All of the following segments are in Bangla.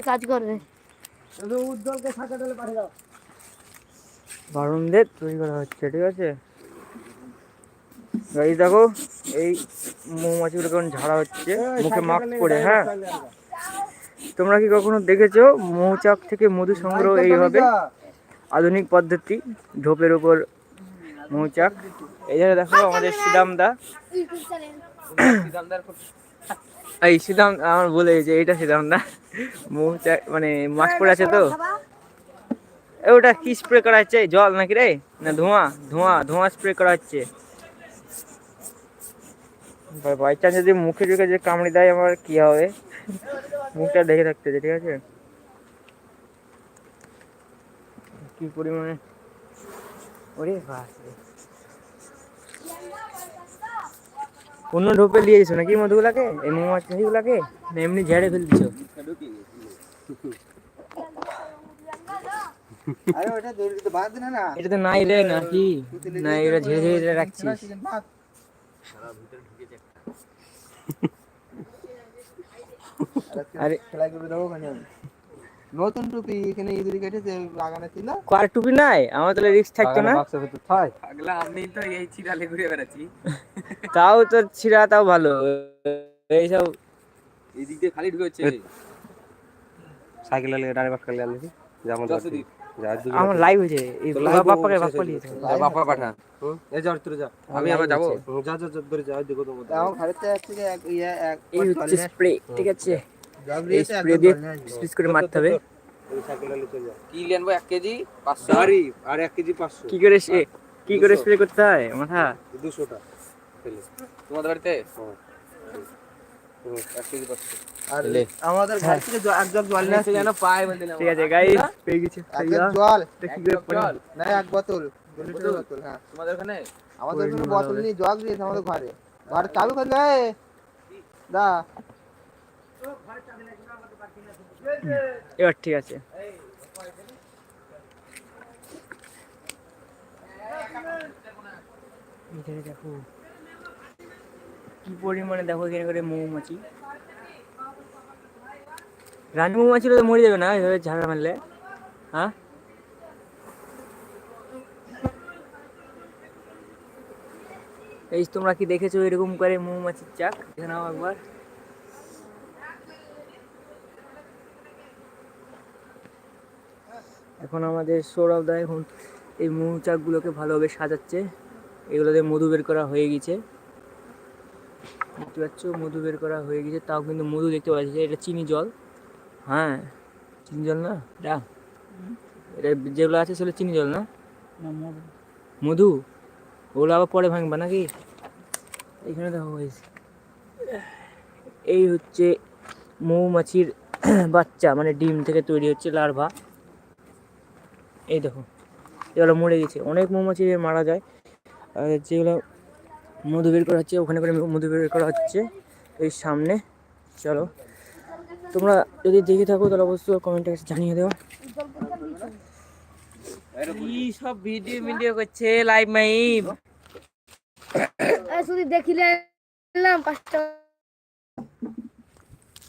কাজ করবে। উজ্জ্বলকে সাথে দিলে পাঠিয়ে দাও। বারুণদের তৈরি করা হচ্ছে, ঠিক আছে। এই দেখো এই মৌমাছিগুলো কেমন ঝাড়া হচ্ছে মুখে মাস্ক পরে। হ্যাঁ, তোমরা কি কখনো দেখেছো মৌচাক থেকে মধু সংগ্রহ এইভাবে? আধুনিক পদ্ধতি, ঝোপের উপর মৌচাক। এই জায়গায় দেখো আমাদের সিদামদা, এই সিদাম আমার বলে যে এইটা সিদামদা মৌচাক মানে মাস্ক পরে আছে তো। ওটা কি স্প্রে করা হচ্ছে, জল নাকি রে, না ধোঁয়া? ধোঁয়া স্প্রে করা হচ্ছে। বাই চান্স যদি মুখে ঢুকে যে কামড়ে দেয় আমার কি হবে? মুখটা ঢেকে থাকতে, ঠিক আছে। কি পরিমাণে ওরে বাস রে। অন্য ঢোপে নিয়ে এসো নাকি মধুগুলাকে, এই মৌমাছিগুলাকে, না এমনি ঝেড়ে ফেলছো? আরে ওটা দড়ি তো বাঁধ না। এটা তো নাই রে নাকি, না এটা ঝেড়ে ঝেড়ে রাখছিস? আরে খেলা করে দেবো কেন? নতুন টুপি এখানে ইঁদুর কেটেছে লাগানো ছিল। কার টুপি নাই আমার, তাহলে রিস্ক থাকতো না। পাগলা আমি তো এই চিরালে ঘুরে বেড়াচ্ছি। তাও তো ছিড়া, তাও ভালো। এইসব এদিক দিয়ে খালি ঢুকে হচ্ছে। সাইকেল আলে ডাইরেক্ট বাস করলে আলে যেমন আমার লাইভ হয়েছে, এই বাপ্পাকে বাপ্পা নিয়েছে, বাপ্পা পাঠা। এই যা তুই যা, আমি আবার যাবো। যা যা যা ধরে যা, দেখো তো আমার ঘরেতে আসছে যে এক এই হচ্ছে স্প্রে, ঠিক আছে। এই স্প্রে দিয়ে স্প্রিজ করে মারতে হবে। কি নেবো 1 কেজি 500 আর 1 কেজি 500। কি করে স্প্রে করতে হয় মাথা? 200 টা ফেলে তোমাদের বাড়িতে। হ্যাঁ 1 কেজি 500। আর আমাদের ঘর থেকে এক জগ জল নিয়ে আসছে যেন পায় বলে দিলাম। ঠিক আছে গাইস, পেয়ে গেছি জল। কি করে জল না, এক বোতল, 2 লিটার বোতল। হ্যাঁ তোমাদের ওখানে, আমাদের ওখানে বোতল নেই, জগ দিয়েছে আমাদের ঘরে। ঘরে চাবি করে দে দা। এবার ঠিক আছে। দেখো কি পরিমাণে, দেখো এখানে করে মৌমাছি। রানী মৌমাছি তো মরে যাবে না এভাবে ঝাড়া মারলে? হ্যাঁ, এই তোমরা কি দেখেছো এরকম করে মৌমাছির চাক? দেখে নাও একবার। এখন আমাদের সৌরভ দা এখন এই মৌচাকগুলোকে ভালোভাবে সাজাচ্ছে। এগুলোতে মধু বের করা হয়ে গেছে, দেখতে পাচ্ছ মধু বের করা হয়ে গেছে। তাও কিন্তু মধু দেখতে পাচ্ছি, এটা চিনি জল। হ্যাঁ চিনি জল না এটা, এটা যেগুলো আছে সেগুলো চিনি জল না, মধু। ওগুলো আবার পরে ভাঙবা নাকি? এখানে দেখো এই হচ্ছে মৌমাছির বাচ্চা, মানে ডিম থেকে তৈরি হচ্ছে লার্ভা। এই দেখো এগুলো মরে গেছে, অনেক মৌমাছি মারা যায়। আর যেগুলো মধু বের করা হচ্ছে, ওখানে করে মধু বের করা হচ্ছে এই সামনে। চলো তোমরা যদি দেখে থাকো তাহলে অবশ্যই কমেন্টে জানিয়ে দেওয়া। এই সব ভিডিও করছে লাইভ মাইভ। শুধু দেখিলে পাঁচটা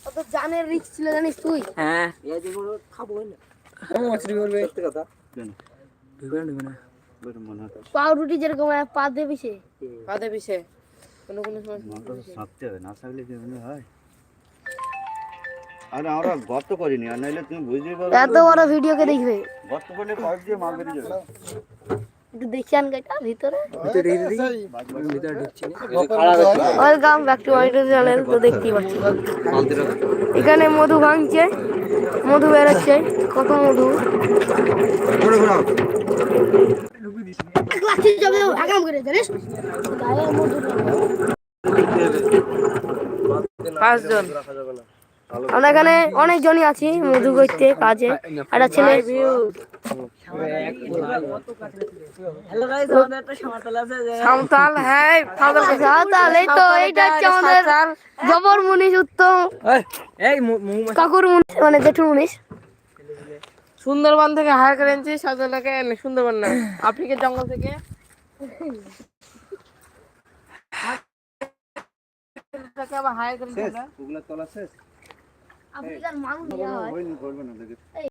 অত জানের রিস্ক ছিল জানিস তুই? হ্যাঁ খাবো না মাছরি করবে একটা কথা। ঢুকবে না পাউরুটি যেরকম পা দেবে সে কোনো সময় সাথে হবে না, থাকলে কি মনে হয়? আরে আমরা গর্ত করিনি, আর নাইলে তুমি বুঝতেই পারবে এত বড় ভিডিও কে দেখবে। গর্ত করলে পাইপ দিয়ে মাল বেরিয়ে যাবে। একটু দেখি আন গাইটা ভিতরে ভিতরে ঢুকছি। Welcome back to my YouTube channel. তো দেখতেই পাচ্ছি এখানে মধু ভাঙছে, মধু বেরোচ্ছে, কত মধু। পাঁচজন আমরা এখানে অনেকজনই আছি মধু করতে কাজে। একটা ছেলে সাঁওতাল, হ্যাঁ সাঁওতাল, এই তো এইটা হচ্ছে আমাদের জবর মুনিশ, উত্তম কাকুর মুনিশ, মানে জেঠুর মুনিশ। সুন্দরবন থেকে হায়ার করে এনেছি সাঁওতালটাকে, সুন্দরবন না আফ্রিকার জঙ্গল থেকে। আবার হায়ার করে আফ্রিকার মানুষ দেওয়া হয়